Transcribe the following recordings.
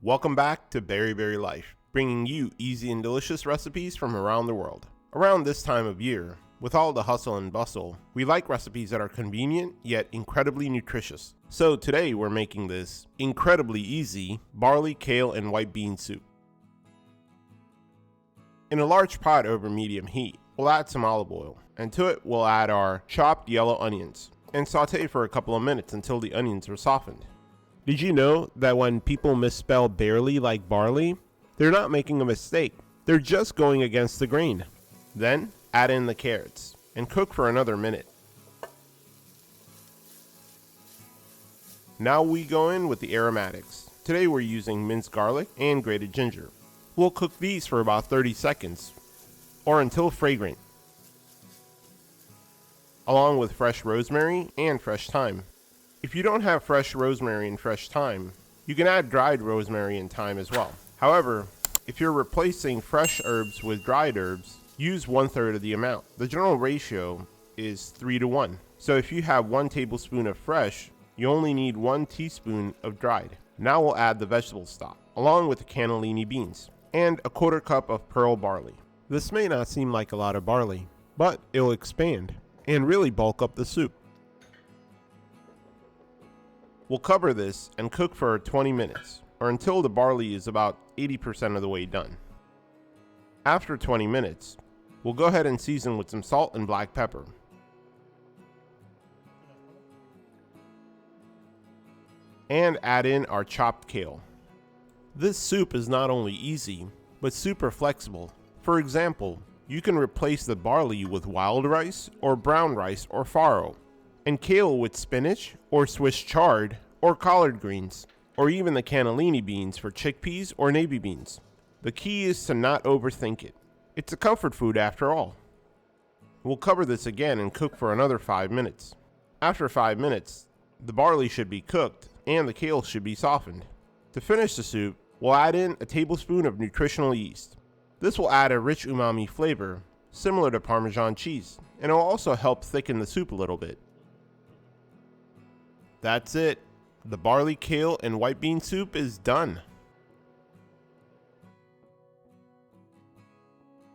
Welcome back to Berry Life, bringing you easy and delicious recipes from around the world. Around this time of year, with all the hustle and bustle, we like recipes that are convenient yet incredibly nutritious. So today we're making this incredibly easy barley, kale, and white bean soup. In a large pot over medium heat, we'll add some olive oil, and to it we'll add our chopped yellow onions, and saute for a couple of minutes until the onions are softened. Did you know that when people misspell barley like barley, they're not making a mistake, they're just going against the grain. Then add in the carrots and cook for another minute. Now we go in with the aromatics. Today we're using minced garlic and grated ginger. We'll cook these for about 30 seconds or until fragrant, along with fresh rosemary and fresh thyme. If you don't have fresh rosemary and fresh thyme, you can add dried rosemary and thyme as well. However, if you're replacing fresh herbs with dried herbs, use 1/3 of the amount. The general ratio is 3:1. So if you have 1 tablespoon of fresh, you only need 1 teaspoon of dried. Now we'll add the vegetable stock, along with the cannellini beans, and a 1/4 cup of pearl barley. This may not seem like a lot of barley, but it'll expand and really bulk up the soup. We'll cover this and cook for 20 minutes, or until the barley is about 80% of the way done. After 20 minutes, we'll go ahead and season with some salt and black pepper. And add in our chopped kale. This soup is not only easy, but super flexible. For example, you can replace the barley with wild rice or brown rice or farro, and kale with spinach or Swiss chard or collard greens, or even the cannellini beans for chickpeas or navy beans. The key is to not overthink it. It's a comfort food after all. We'll cover this again and cook for another 5 minutes. After 5 minutes, the barley should be cooked and the kale should be softened. To finish the soup, we'll add in a tablespoon of nutritional yeast. This will add a rich umami flavor, similar to Parmesan cheese, and it will also help thicken the soup a little bit. That's it. The barley, kale, and white bean soup is done.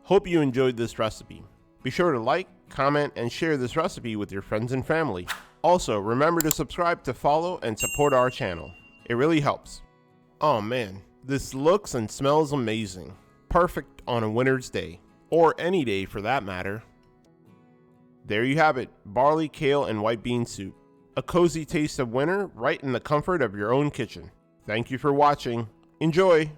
Hope you enjoyed this recipe. Be sure to like, comment, and share this recipe with your friends and family. Also, remember to subscribe to follow and support our channel. It really helps. Oh man, this looks and smells amazing. Perfect on a winter's day, or any day for that matter. There you have it, barley, kale, and white bean soup. A cozy taste of winter right in the comfort of your own kitchen. Thank you for watching. Enjoy!